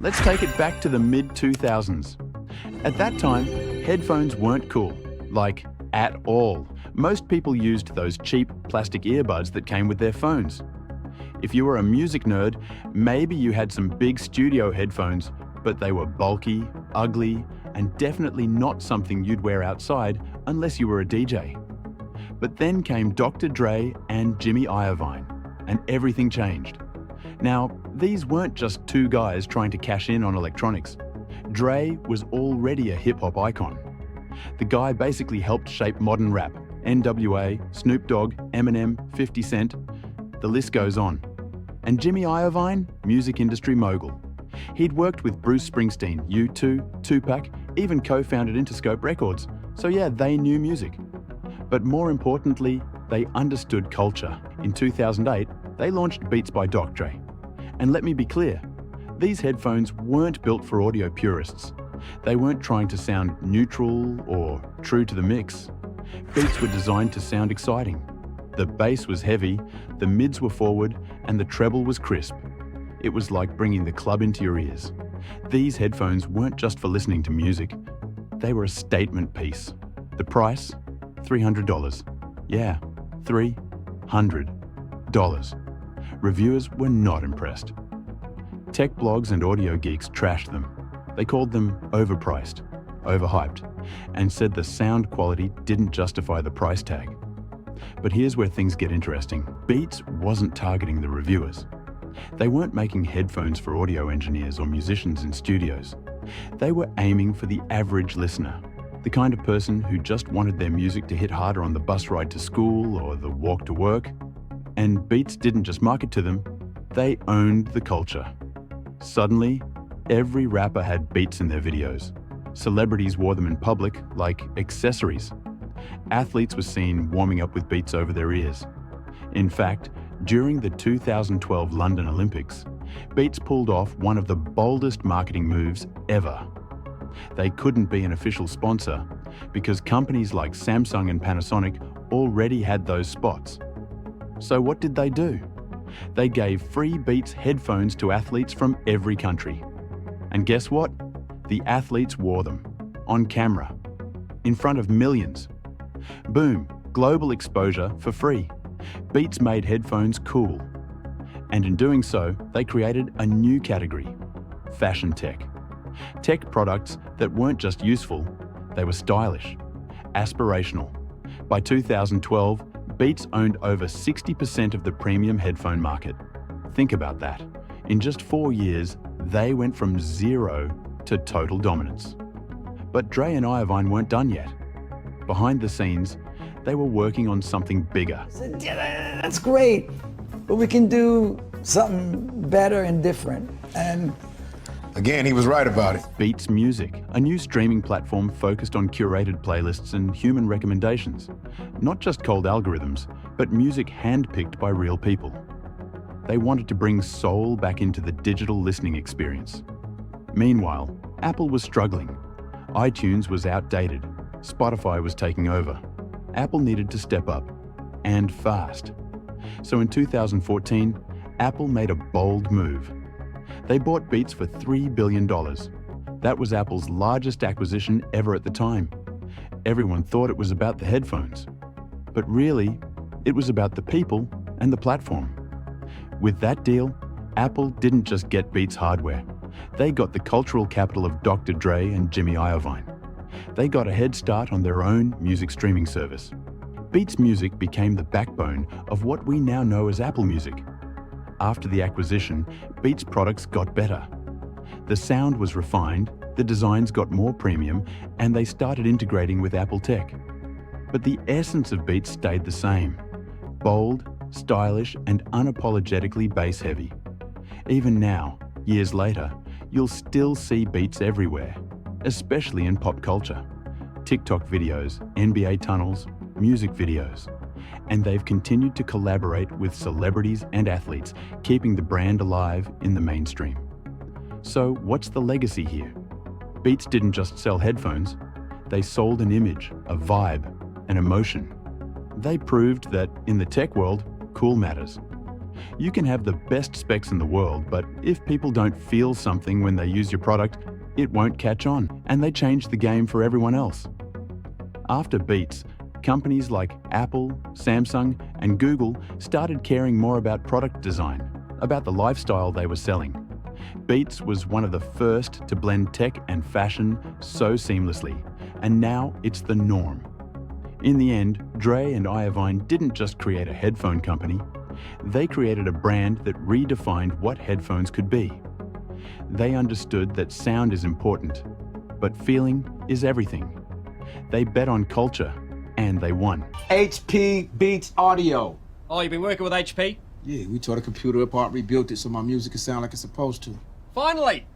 Let's take it back to the mid-2000s. At that time, headphones weren't cool, like at all. Most people used those cheap plastic earbuds that came with their phones. If you were a music nerd, maybe you had some big studio headphones, but they were bulky, ugly, and definitely not something you'd wear outside unless you were a DJ. But then came Dr. Dre and Jimmy Iovine, and everything changed. Now, these weren't just two guys trying to cash in on electronics. Dre was already a hip-hop icon. The guy basically helped shape modern rap. NWA, Snoop Dogg, Eminem, 50 Cent, the list goes on. And Jimmy Iovine, music industry mogul. He'd worked with Bruce Springsteen, U2, Tupac, even co-founded Interscope Records. So yeah, they knew music. But more importantly, they understood culture. In 2008, they launched Beats by Dr. Dre. And let me be clear, these headphones weren't built for audio purists. They weren't trying to sound neutral or true to the mix. Beats were designed to sound exciting. The bass was heavy, the mids were forward, and the treble was crisp. It was like bringing the club into your ears. These headphones weren't just for listening to music. They were a statement piece. The price? $300. Yeah, $300. Reviewers were not impressed. Tech blogs and audio geeks trashed them. They called them overpriced, overhyped, and said the sound quality didn't justify the price tag. But here's where things get interesting. Beats wasn't targeting the reviewers. They weren't making headphones for audio engineers or musicians in studios. They were aiming for the average listener, the kind of person who just wanted their music to hit harder on the bus ride to school or the walk to work. And Beats didn't just market to them, they owned the culture. Suddenly, every rapper had Beats in their videos. Celebrities wore them in public like accessories. Athletes were seen warming up with Beats over their ears. In fact, during the 2012 London Olympics, Beats pulled off one of the boldest marketing moves ever. They couldn't be an official sponsor because companies like Samsung and Panasonic already had those spots. So what did they do? They gave free Beats headphones to athletes from every country. And guess what? The athletes wore them, on camera, in front of millions. Boom, global exposure for free. Beats made headphones cool. And in doing so, they created a new category, fashion tech. Tech products that weren't just useful, they were stylish, aspirational. By 2012, Beats owned over 60% of the premium headphone market. Think about that. In just 4 years, they went from zero to total dominance. But Dre and Iovine weren't done yet. Behind the scenes, they were working on something bigger. I said, yeah, that's great, but we can do something better and different. And again, he was right about it. Beats Music, a new streaming platform focused on curated playlists and human recommendations. Not just cold algorithms, but music handpicked by real people. They wanted to bring soul back into the digital listening experience. Meanwhile, Apple was struggling. iTunes was outdated. Spotify was taking over. Apple needed to step up, and fast. So in 2014, Apple made a bold move. They bought Beats for $3 billion. That was Apple's largest acquisition ever at the time. Everyone thought it was about the headphones. But really, it was about the people and the platform. With that deal, Apple didn't just get Beats hardware. They got the cultural capital of Dr. Dre and Jimmy Iovine. They got a head start on their own music streaming service. Beats Music became the backbone of what we now know as Apple Music. After the acquisition, Beats products got better. The sound was refined, the designs got more premium, and they started integrating with Apple tech. But the essence of Beats stayed the same: bold, stylish, and unapologetically bass-heavy. Even now, years later, you'll still see Beats everywhere, especially in pop culture. TikTok videos, NBA tunnels, music videos. And they've continued to collaborate with celebrities and athletes, keeping the brand alive in the mainstream. So what's the legacy here? Beats didn't just sell headphones, they sold an image, a vibe, an emotion. They proved that in the tech world, cool matters. You can have the best specs in the world, but if people don't feel something when they use your product, it won't catch on, and they change the game for everyone else. After Beats, companies like Apple, Samsung, and Google started caring more about product design, about the lifestyle they were selling. Beats was one of the first to blend tech and fashion so seamlessly, and now it's the norm. In the end, Dre and Iovine didn't just create a headphone company, they created a brand that redefined what headphones could be. They understood that sound is important, but feeling is everything. They bet on culture, and they won. HP Beats Audio. Oh, you've been working with HP? Yeah, we tore the computer apart, rebuilt it so my music can sound like it's supposed to. Finally!